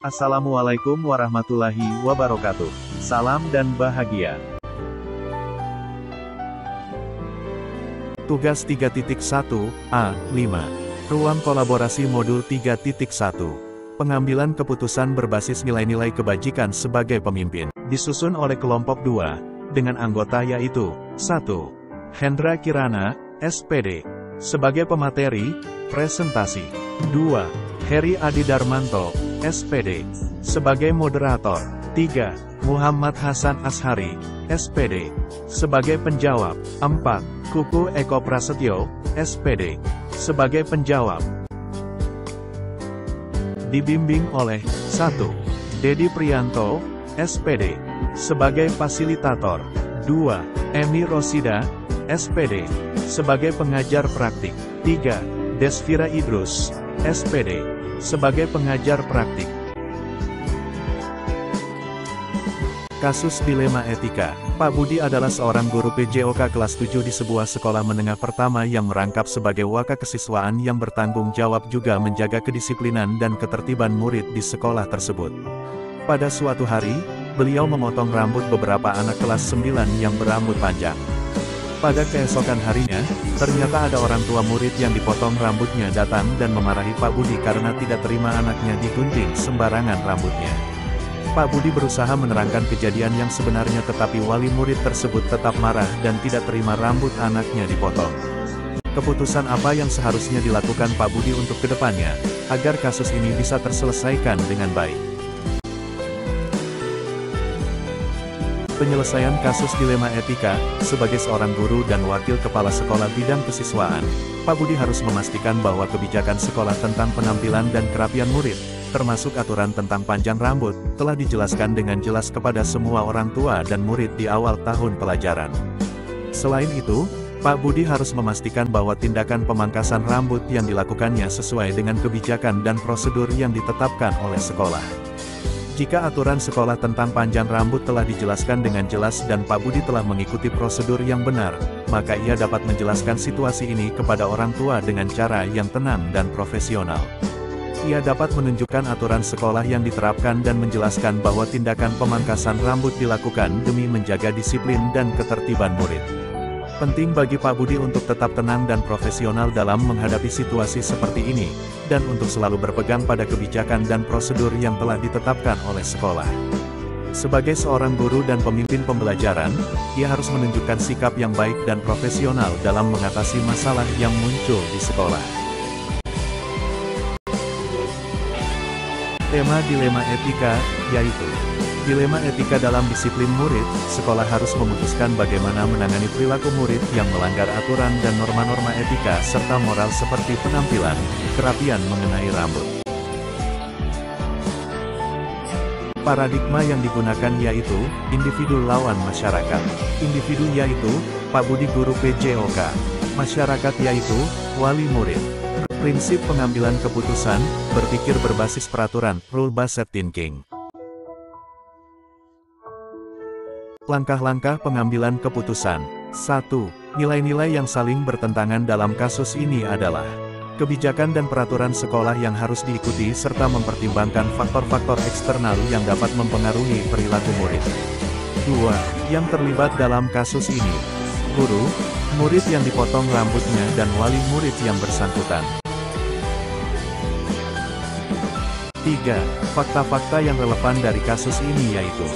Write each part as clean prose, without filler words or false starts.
Assalamualaikum warahmatullahi wabarakatuh. Salam dan bahagia. Tugas 3.1a5. Ruang kolaborasi modul 3.1. Pengambilan keputusan berbasis nilai-nilai kebajikan sebagai pemimpin. Disusun oleh kelompok 2, dengan anggota yaitu 1. Hendra Kirana, SPD. Sebagai pemateri, presentasi. 2. Heri Adi Darmanto, SPD. Sebagai moderator. 3. Muhammad Hasan Ashari, SPD. Sebagai penjawab. 4. Kuku Eko Prasetyo, SPD. Sebagai penjawab. Dibimbing oleh 1. Dedi Priyanto, SPD. Sebagai fasilitator. 2. Emi Rosida, SPD. Sebagai pengajar praktik. 3. Desvira Idrus, SPD. Sebagai pengajar praktik. Kasus dilema etika. Pak Budi adalah seorang guru PJOK kelas 7 di sebuah sekolah menengah pertama yang merangkap sebagai wakakesiswaan yang bertanggung jawab juga menjaga kedisiplinan dan ketertiban murid di sekolah tersebut. Pada suatu hari, beliau memotong rambut beberapa anak kelas 9 yang berambut panjang. Pada keesokan harinya, ternyata ada orang tua murid yang dipotong rambutnya datang dan memarahi Pak Budi karena tidak terima anaknya digunting sembarangan rambutnya. Pak Budi berusaha menerangkan kejadian yang sebenarnya tetapi wali murid tersebut tetap marah dan tidak terima rambut anaknya dipotong. Keputusan apa yang seharusnya dilakukan Pak Budi untuk kedepannya, agar kasus ini bisa terselesaikan dengan baik? Penyelesaian kasus dilema etika. Sebagai seorang guru dan wakil kepala sekolah bidang kesiswaan, Pak Budi harus memastikan bahwa kebijakan sekolah tentang penampilan dan kerapian murid, termasuk aturan tentang panjang rambut, telah dijelaskan dengan jelas kepada semua orang tua dan murid di awal tahun pelajaran. Selain itu, Pak Budi harus memastikan bahwa tindakan pemangkasan rambut yang dilakukannya sesuai dengan kebijakan dan prosedur yang ditetapkan oleh sekolah. Jika aturan sekolah tentang panjang rambut telah dijelaskan dengan jelas dan Pak Budi telah mengikuti prosedur yang benar, maka ia dapat menjelaskan situasi ini kepada orang tua dengan cara yang tenang dan profesional. Ia dapat menunjukkan aturan sekolah yang diterapkan dan menjelaskan bahwa tindakan pemangkasan rambut dilakukan demi menjaga disiplin dan ketertiban murid. Penting bagi Pak Budi untuk tetap tenang dan profesional dalam menghadapi situasi seperti ini, dan untuk selalu berpegang pada kebijakan dan prosedur yang telah ditetapkan oleh sekolah. Sebagai seorang guru dan pemimpin pembelajaran, ia harus menunjukkan sikap yang baik dan profesional dalam mengatasi masalah yang muncul di sekolah. Tema dilema etika, yaitu dilema etika dalam disiplin murid. Sekolah harus memutuskan bagaimana menangani perilaku murid yang melanggar aturan dan norma-norma etika serta moral seperti penampilan, kerapian mengenai rambut. Paradigma yang digunakan yaitu, individu lawan masyarakat. Individu yaitu, Pak Budi guru PJOK. Masyarakat yaitu, wali murid. Prinsip pengambilan keputusan, berpikir berbasis peraturan, rule-based thinking. Langkah-langkah pengambilan keputusan. 1. Nilai-nilai yang saling bertentangan dalam kasus ini adalah kebijakan dan peraturan sekolah yang harus diikuti serta mempertimbangkan faktor-faktor eksternal yang dapat mempengaruhi perilaku murid. 2. Yang terlibat dalam kasus ini: guru, murid yang dipotong rambutnya dan wali murid yang bersangkutan. 3. Fakta-fakta yang relevan dari kasus ini yaitu,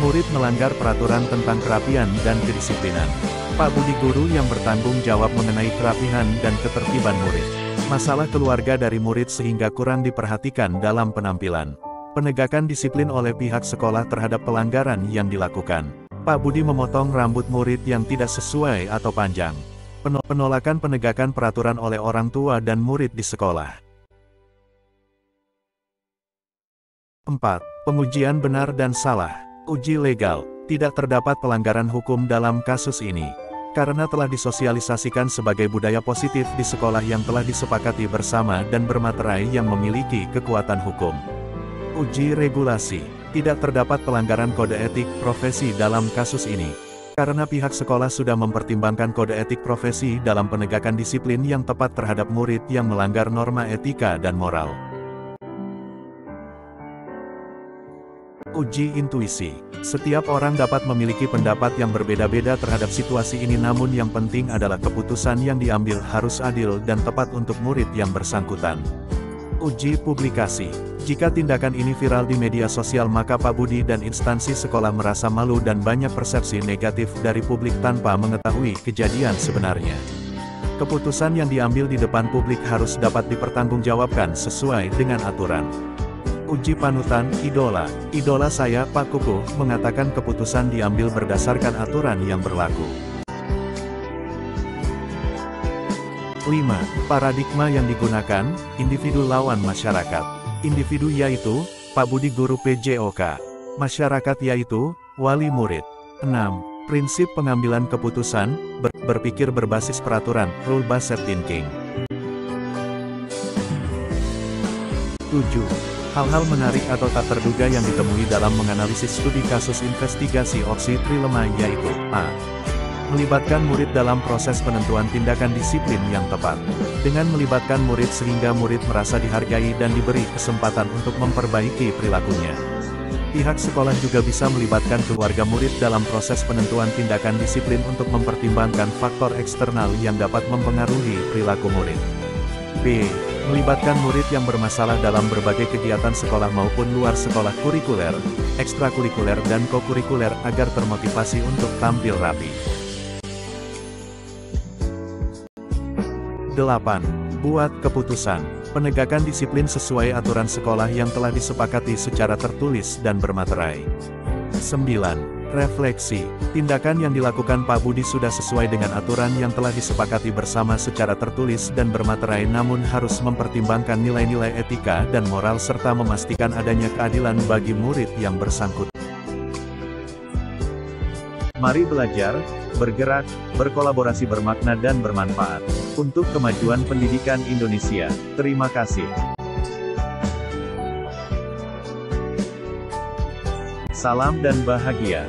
murid melanggar peraturan tentang kerapian dan kedisiplinan. Pak Budi guru yang bertanggung jawab mengenai kerapihan dan ketertiban murid. Masalah keluarga dari murid sehingga kurang diperhatikan dalam penampilan. Penegakan disiplin oleh pihak sekolah terhadap pelanggaran yang dilakukan. Pak Budi memotong rambut murid yang tidak sesuai atau panjang. Penolakan penegakan peraturan oleh orang tua dan murid di sekolah. 4. Pengujian benar dan salah. Uji legal. Tidak terdapat pelanggaran hukum dalam kasus ini. Karena telah disosialisasikan sebagai budaya positif di sekolah yang telah disepakati bersama dan bermaterai yang memiliki kekuatan hukum. Uji regulasi. Tidak terdapat pelanggaran kode etik profesi dalam kasus ini. Karena pihak sekolah sudah mempertimbangkan kode etik profesi dalam penegakan disiplin yang tepat terhadap murid yang melanggar norma etika dan moral. Uji intuisi. Setiap orang dapat memiliki pendapat yang berbeda-beda terhadap situasi ini, namun yang penting adalah keputusan yang diambil harus adil dan tepat untuk murid yang bersangkutan. Uji publikasi. Jika tindakan ini viral di media sosial, maka Pak Budi dan instansi sekolah merasa malu dan banyak persepsi negatif dari publik tanpa mengetahui kejadian sebenarnya. Keputusan yang diambil di depan publik harus dapat dipertanggungjawabkan sesuai dengan aturan. Uji panutan, idola. Idola saya, Pak Kuku, mengatakan keputusan diambil berdasarkan aturan yang berlaku. 5. Paradigma yang digunakan, individu lawan masyarakat. Individu yaitu, Pak Budi guru PJOK. Masyarakat yaitu, wali murid. 6. Prinsip pengambilan keputusan, berpikir berbasis peraturan, rule-based thinking. 7. Hal-hal menarik atau tak terduga yang ditemui dalam menganalisis studi kasus investigasi opsi trilema yaitu A. Melibatkan murid dalam proses penentuan tindakan disiplin yang tepat. Dengan melibatkan murid sehingga murid merasa dihargai dan diberi kesempatan untuk memperbaiki perilakunya. Pihak sekolah juga bisa melibatkan keluarga murid dalam proses penentuan tindakan disiplin untuk mempertimbangkan faktor eksternal yang dapat mempengaruhi perilaku murid. B. Melibatkan murid yang bermasalah dalam berbagai kegiatan sekolah maupun luar sekolah kurikuler, ekstrakurikuler dan kokurikuler agar termotivasi untuk tampil rapi. 8. Buat keputusan. Penegakan disiplin sesuai aturan sekolah yang telah disepakati secara tertulis dan bermaterai. 9. Refleksi. Tindakan yang dilakukan Pak Budi sudah sesuai dengan aturan yang telah disepakati bersama secara tertulis dan bermaterai, namun harus mempertimbangkan nilai-nilai etika dan moral serta memastikan adanya keadilan bagi murid yang bersangkutan. Mari belajar, bergerak, berkolaborasi bermakna dan bermanfaat untuk kemajuan pendidikan Indonesia. Terima kasih. Salam dan bahagia.